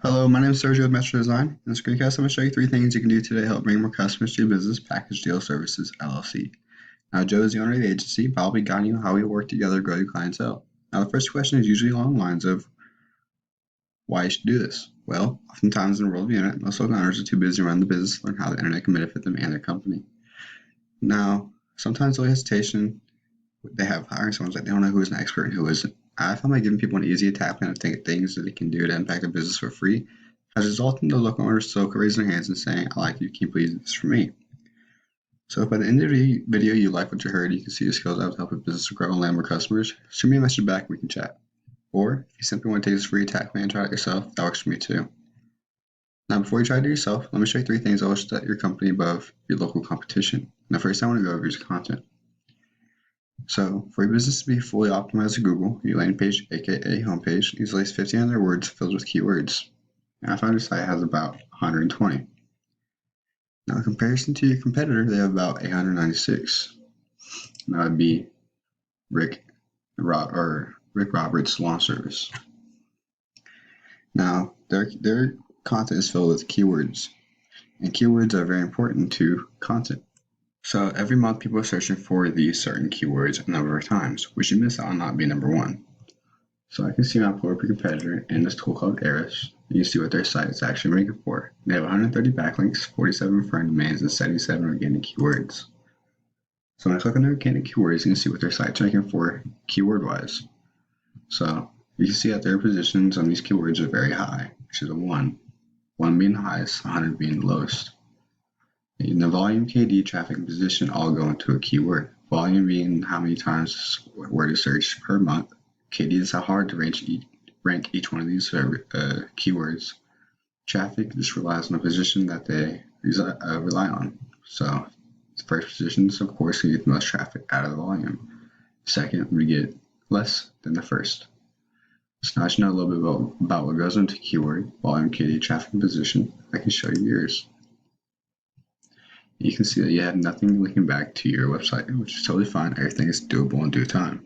Hello, my name is Sergio with Metro Design. In this screencast, I'm going to show you 3 things you can do today to help bring more customers to your business. Package Deal Services, LLC. Now, Joe is the owner of the agency, but I'll be guiding you how we work together to grow your clientele. Now, the first question is usually along the lines of why you should do this. Well, oftentimes in the world of the internet, most local owners are too busy to run the business to learn how the internet can benefit them and their company. Now, sometimes they'll hesitation. They have hiring someone like they don't know who is an expert and who isn't. I found by giving people an easy attack plan of things that they can do to impact their business for free has resulted in the local owners still raising their hands and saying, I like you, can you please do this for me? So if by the end of the video you like what you heard, you can see the skills that would help your business grow and land more customers, shoot me a message back and we can chat. Or if you simply want to take this free attack plan and try it yourself, that works for me too. Now before you try to do it yourself, let me show you 3 things that will set your company above your local competition. And the first thing I want to go over is content. So, for your business to be fully optimized to Google, your landing page, aka homepage, needs at least 1,500 words filled with keywords. And I found your site has about 120. Now, in comparison to your competitor, they have about 896. And that would be Rick Roberts' lawn service. Now, their content is filled with keywords, and keywords are very important to content. So every month people are searching for these certain keywords a number of times, which you miss out on not being number 1. So I can see when I pull up a competitor in this tool called Ahrefs, and you see what their site is actually ranking for. They have 130 backlinks, 47 foreign domains, and 77 organic keywords. So when I click on the organic keywords, you can see what their site's ranking for keyword-wise. So you can see that their positions on these keywords are very high, which is a 1. 1 being the highest, 100 being the lowest. In the volume, KD, traffic, and position all go into a keyword. Volume being how many times word is searched per month. KD is how hard to rank each one of these keywords. Traffic just relies on the position that they rely on. So the first position is, of course, we get the most traffic out of the volume. Second, we get less than the first. So now that you know a little bit about what goes into keyword, volume, KD, traffic, and position, I can show you yours. You can see that you have nothing linking back to your website, which is totally fine. Everything is doable in due time.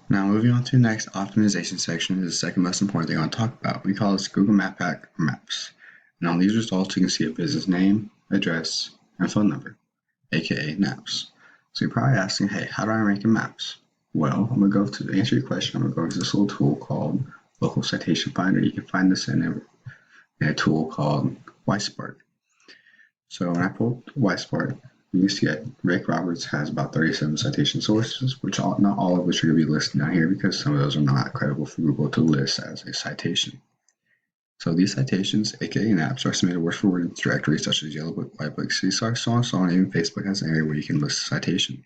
Now, moving on to the next optimization section is the second most important thing I want to talk about. We call this Google Map Pack or Maps. And on these results, you can see a business name, address, and phone number, aka Maps. So you're probably asking, hey, how do I rank in Maps? Well, I'm going to answer your question. I'm going to go to this little tool called Local Citation Finder. You can find this in a tool called YSpark. So when I pull YSpark, you can see that Rick Roberts has about 37 citation sources, which not all of which are going to be listed down here because some of those are not credible for Google to list as a citation. So these citations, aka apps, are submitted word for word in directories such as Yellow Book, White Book, CSAR, so on and so on. Even Facebook has an area where you can list a citation.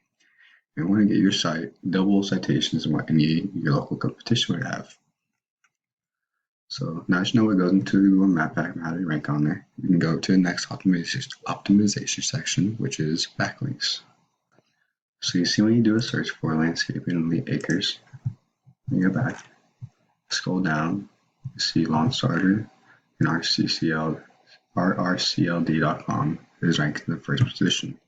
You want to get your site double citations and what your local competition would have. So now that you know what goes into the Google Map Pack and how to rank on there, you can go to the next optimization section, which is backlinks. So you see when you do a search for landscaping in the acres, you go back, scroll down, you see lawn starter and rrcld.com is ranked in the first position.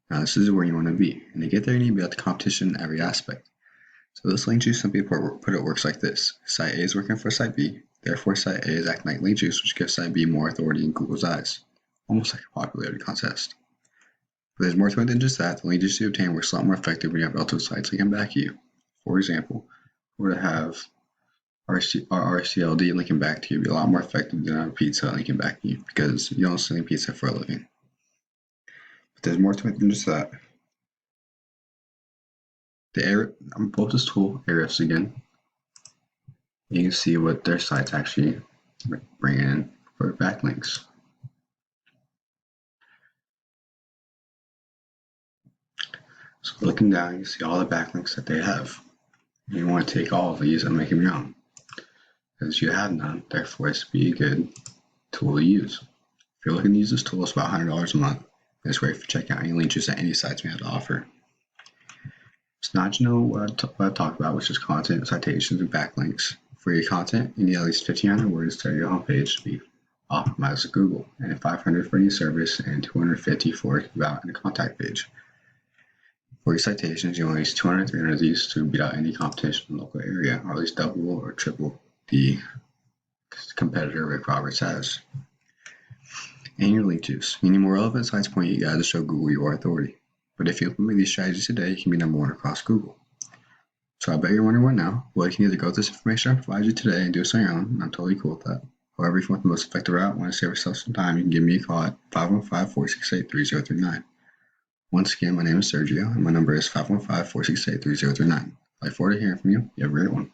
Now this is where you want to be, and to get there you need to be at the competition in every aspect. So this link juice, some people put it works like this. Site A is working for Site B, therefore Site A is acting like link juice, which gives Site B more authority in Google's eyes, almost like a popularity contest. But there's more to it than just that. The link juice you obtain works a lot more effective when you have relative sites linking back to you. For example, we're to have RCLD linking back to you be a lot more effective than a pizza linking back to you because you don't sell pizza for a living. But there's more to it than just that. I'm going to pull up this tool, Ahrefs again. You can see what their sites actually bring in for backlinks. So looking down, you see all the backlinks that they have. You want to take all of these and make them your own. Because you have none, therefore it's be a good tool to use. If you're looking to use this tool, it's about $100 a month. It's great for checking out any link juice that any sites may have to offer. So now that you know what I talked about, which is content, citations, and backlinks. For your content, you need at least 1,500 words to your homepage to be optimized to Google, and 500 for any service, and 250 for about and a contact page. For your citations, you want at least 200 300 of these to beat out any competition in the local area, or at least double or triple the competitor Rick Roberts has. And your link juice. You need more relevant sites point you guys to show Google your authority. But if you implement these strategies today, you can be number one across Google. So I bet you're wondering what now. Well, you can either go with this information I provide you today and do this on your own, and I'm totally cool with that. However, if you want the most effective route and want to save yourself some time, you can give me a call at 515-468-3039. Once again, my name is Sergio, and my number is 515-468-3039. I look forward to hearing from you. You have a great one.